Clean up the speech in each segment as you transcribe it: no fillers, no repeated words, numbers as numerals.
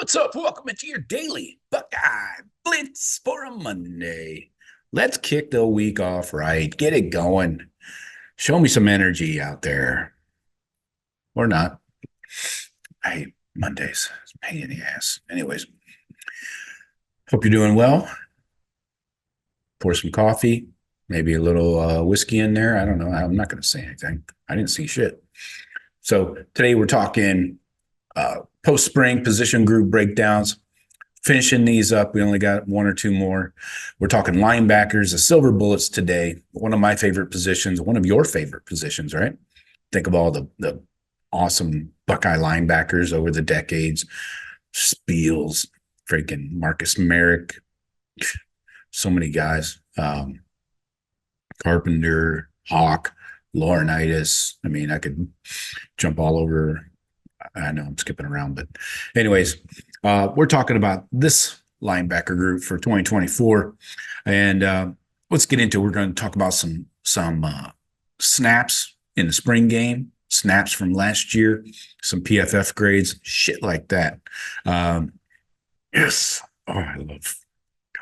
What's up? Welcome into your daily Buckeye Blitz for a Monday. Let's kick the week off right. Get it going. Show me some energy out there. Or not. I hate Mondays. It's a pain in the ass. Anyways, hope you're doing well. Pour some coffee, maybe a little whiskey in there. I don't know. I'm not going to say anything. I didn't see shit. So today we're talking post-spring position group breakdowns. Finishing these up, we only got one or two more. We're talking linebackers, the silver bullets today. One of my favorite positions, one of your favorite positions, right? Think of all the awesome Buckeye linebackers over the decades. Spiels, freaking Marcus Merrick, so many guys. Carpenter, Hawk, Laurinaitis. I mean, I could jump all over. I know I'm skipping around, but anyways, we're talking about this linebacker group for 2024, and let's get into it. We're going to talk about some snaps in the spring game, snaps from last year, some PFF grades, shit like that. Yes, oh, I love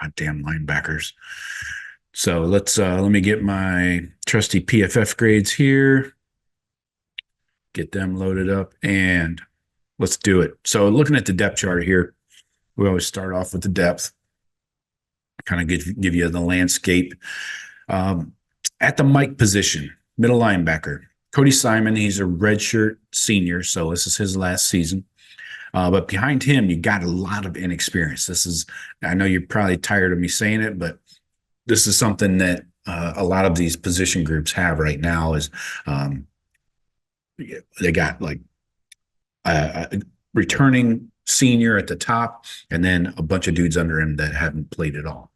goddamn linebackers. So let me get my trusty PFF grades here. Get them loaded up, and let's do it. So looking at the depth chart here, we always start off with the depth, kind of give you the landscape. At the Mike position, middle linebacker, Cody Simon, he's a redshirt senior, so this is his last season. But behind him, you got a lot of inexperience. I know you're probably tired of me saying it, but this is something that a lot of these position groups have right now is they got like a returning senior at the top and then a bunch of dudes under him that haven't played at all,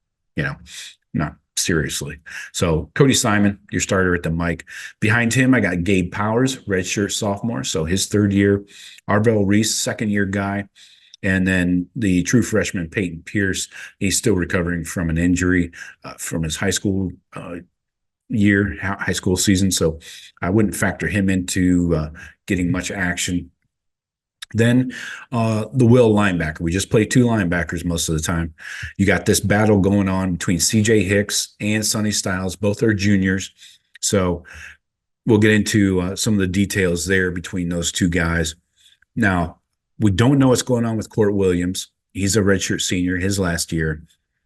not seriously. So Cody Simon, your starter at the Mike. Behind him, I got Gabe Powers, redshirt sophomore, so his third year. Arvell Reese, second-year guy. And then the true freshman, Peyton Pierce, he's still recovering from an injury from his high school high school season. So I wouldn't factor him into getting much action. Then the will linebacker. We just play two linebackers most of the time. You got this battle going on between CJ Hicks and Sonny Styles. Both are juniors. So we'll get into some of the details there between those two guys. Now, we don't know what's going on with Court Williams. He's a redshirt senior, his last year,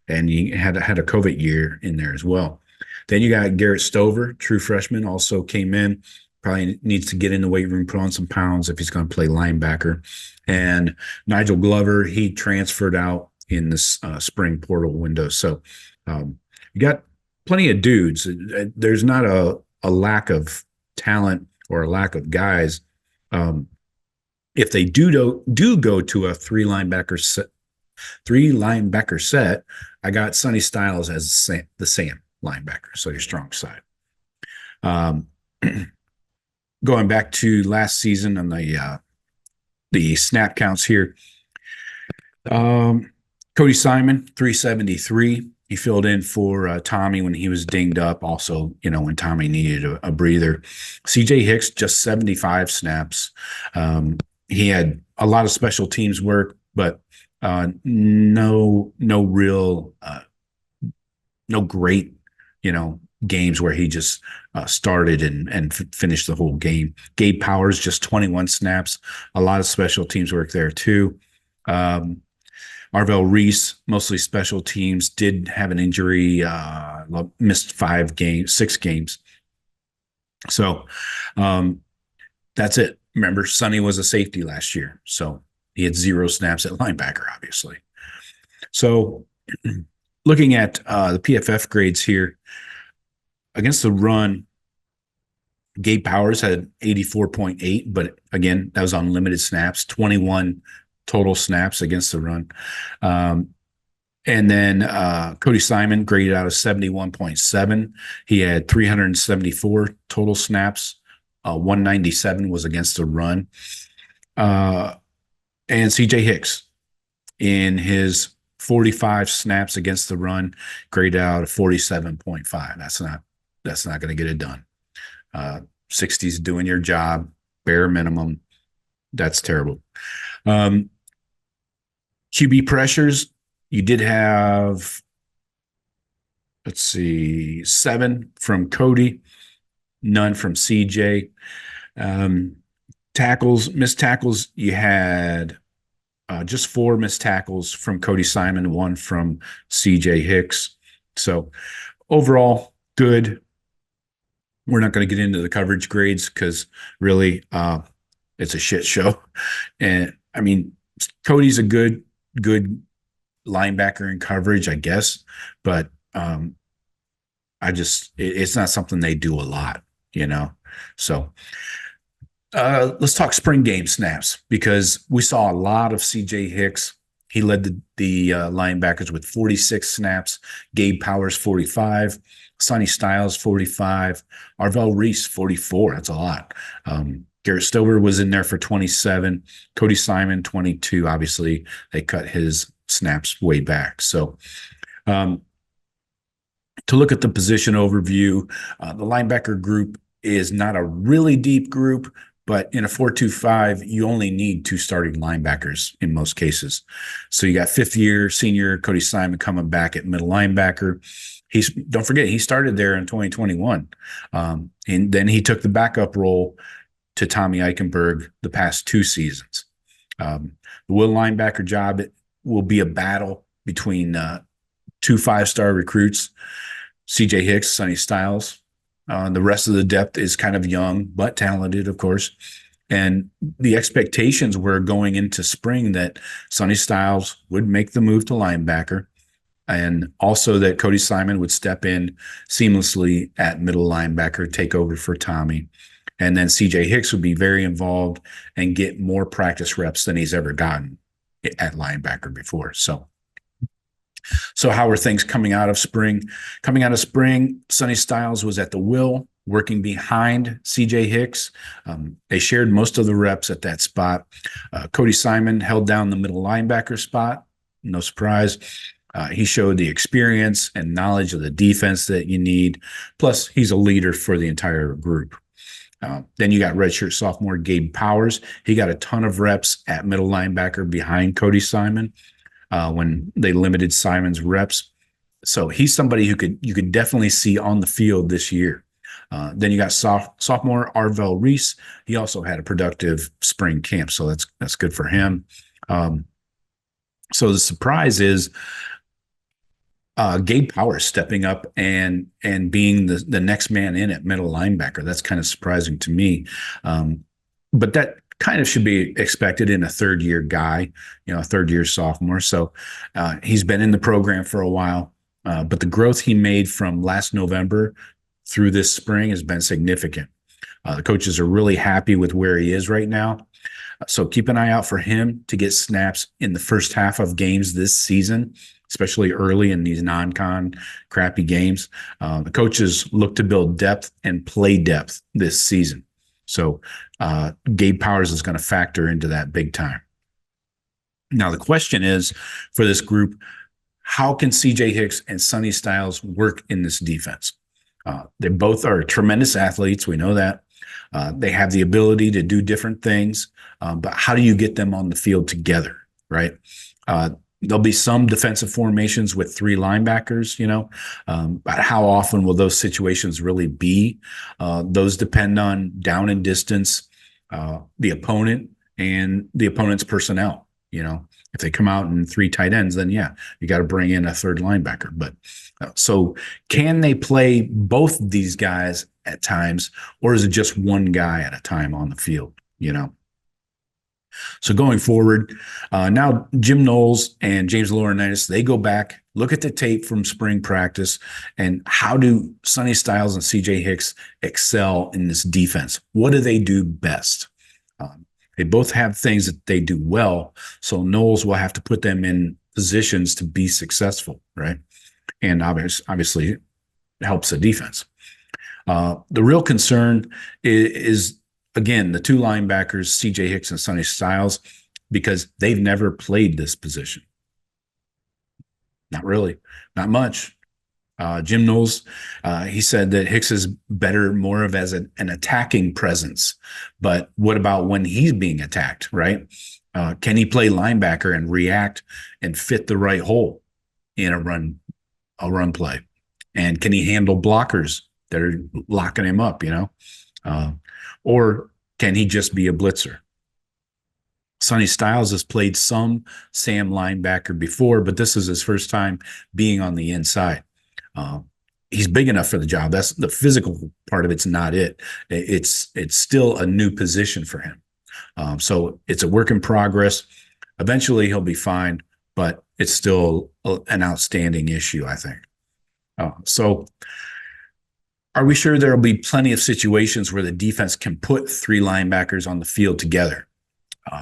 and he had a coveted year in there as well. Then you got Garrett Stover, true freshman, also came in. Probably needs to get in the weight room, put on some pounds if he's going to play linebacker. And Nigel Glover, he transferred out in this spring portal window. So you got plenty of dudes. There's not a lack of talent or a lack of guys. If they do go to a three linebacker set, I got Sonny Styles as the Sam linebacker, so your strong side. Going back to last season on the snap counts here, Cody Simon, 373. He filled in for Tommy when he was dinged up. Also, when Tommy needed a breather. CJ Hicks, just 75 snaps. He had a lot of special teams work, but no real, no great, games where he just started and finished the whole game. Gabe Powers, just 21 snaps. A lot of special teams work there too. Arvell Reese, mostly special teams, did have an injury, missed 6 games. So that's it. Remember, Sonny was a safety last year, so he had 0 snaps at linebacker, obviously. So looking at the PFF grades here, against the run, Gabe Powers had 84.8, but again, that was on limited snaps, 21 total snaps against the run. And then Cody Simon graded out of 71.7. He had 374 total snaps. 197 was against the run. And CJ Hicks, in his 45 snaps against the run, graded out of 47.5. That's not going to get it done. 60's doing your job, bare minimum. That's terrible. QB pressures, you did have, let's see, 7 from Cody, none from CJ. Tackles, missed tackles, you had just 4 missed tackles from Cody Simon, 1 from CJ Hicks. So overall, good. We're not going to get into the coverage grades because really it's a shit show. And I mean, Cody's a good linebacker in coverage, I guess, but it's not something they do a lot, you know. So let's talk spring game snaps, because we saw a lot of CJ Hicks. He led the linebackers with 46 snaps. Gabe Powers 45, Sonny Styles 45, Arvell Reese 44. That's a lot. Garrett Stover was in there for 27. Cody Simon 22. Obviously, they cut his snaps way back. So to look at the position overview, the linebacker group is not a really deep group, but in a 4-2-5, you only need 2 starting linebackers in most cases. So you got 5th-year senior Cody Simon coming back at middle linebacker. Don't forget, he started there in 2021. And then he took the backup role to Tommy Eichenberg the past 2 seasons. The will linebacker job will be a battle between 2 5-star recruits, CJ Hicks, Sonny Styles. The rest of the depth is kind of young, but talented, of course. And the expectations were going into spring that Sonny Styles would make the move to linebacker, and also that Cody Simon would step in seamlessly at middle linebacker, take over for Tommy. And then CJ Hicks would be very involved and get more practice reps than he's ever gotten at linebacker before. So how are things coming out of spring? Coming out of spring, Sonny Styles was at the will, working behind CJ Hicks. They shared most of the reps at that spot. Cody Simon held down the middle linebacker spot. No surprise. He showed the experience and knowledge of the defense that you need. Plus, he's a leader for the entire group. Then you got redshirt sophomore Gabe Powers. He got a ton of reps at middle linebacker behind Cody Simon when they limited Simon's reps. So he's somebody you could definitely see on the field this year. Then you got sophomore Arvell Reese. He also had a productive spring camp, so that's good for him. So the surprise is Gabe Powers stepping up and being the next man in at middle linebacker. That's kind of surprising to me. But that kind of should be expected in a third-year guy, a third-year sophomore. So he's been in the program for a while, but the growth he made from last November through this spring has been significant. The coaches are really happy with where he is right now. So keep an eye out for him to get snaps in the first half of games this season, especially early in these non-con crappy games. The coaches look to build depth and play depth this season. So Gabe Powers is going to factor into that big time. Now, the question is for this group, how can CJ Hicks and Sonny Styles work in this defense? They both are tremendous athletes. We know that. They have the ability to do different things, but how do you get them on the field together, right? There'll be some defensive formations with 3 linebackers, but how often will those situations really be? Those depend on down and distance, the opponent, and the opponent's personnel. If they come out in 3 tight ends, then yeah, you got to bring in a third linebacker. But so can they play both these guys at times, or is it just one guy at a time on the field? So going forward, now Jim Knowles and James Laurinaitis, they go back, look at the tape from spring practice, and how do Sonny Styles and CJ Hicks excel in this defense? What do they do best? They both have things that they do well, so Knowles will have to put them in positions to be successful, right? And obviously it helps the defense. The real concern is again, the 2 linebackers, CJ Hicks and Sonny Styles, because they've never played this position. Not really, not much. Jim Knowles, he said that Hicks is better more of as an attacking presence. But what about when he's being attacked, right? Can he play linebacker and react and fit the right hole in a run play? And can he handle blockers that are locking him up, or can he just be a blitzer? Sonny Styles has played some Sam linebacker before, but this is his first time being on the inside. He's big enough for the job. That's the physical part of it's not it. It's still a new position for him. So it's a work in progress. Eventually he'll be fine, but it's still an outstanding issue, I think. So are we sure there'll be plenty of situations where the defense can put three linebackers on the field together?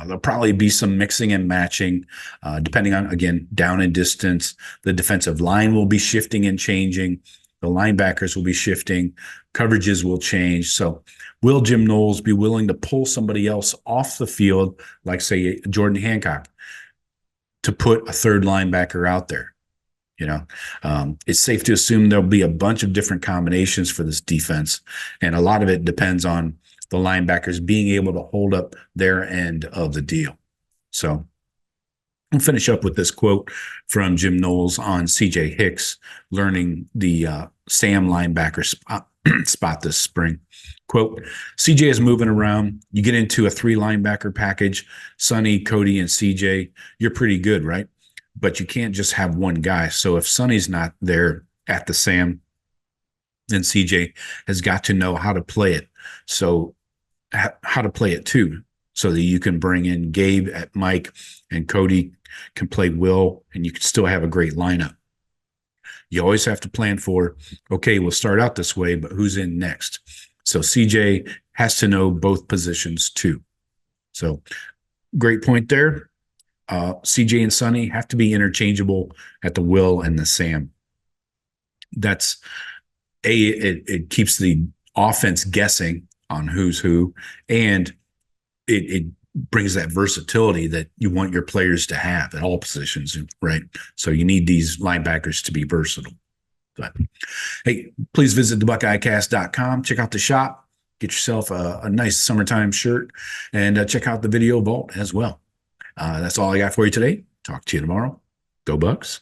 There'll probably be some mixing and matching, depending on, again, down and distance. The defensive line will be shifting and changing. The linebackers will be shifting. Coverages will change. So will Jim Knowles be willing to pull somebody else off the field, like, say, Jordan Hancock, to put a third linebacker out there? It's safe to assume there'll be a bunch of different combinations for this defense, and a lot of it depends on the linebackers being able to hold up their end of the deal. So I'll finish up with this quote from Jim Knowles on CJ Hicks learning the Sam linebacker spot this spring. Quote, CJ is moving around. You get into a three linebacker package, Sonny, Cody, and CJ, you're pretty good, right? But you can't just have one guy. So if Sonny's not there at the Sam, then CJ has got to know how to play it. So how to play it too, so that you can bring in Gabe at Mike and Cody can play Will, and you can still have a great lineup. You always have to plan for, okay, we'll start out this way, but who's in next? So CJ has to know both positions too. So great point there. CJ and Sonny have to be interchangeable at the Will and the Sam. That's it keeps the offense guessing on who's who, and it brings that versatility that you want your players to have at all positions, right? So you need these linebackers to be versatile. But hey, please visit thebuckeyecast.com. Check out the shop. Get yourself a nice summertime shirt, and check out the video vault as well. That's all I got for you today. Talk to you tomorrow. Go Bucks.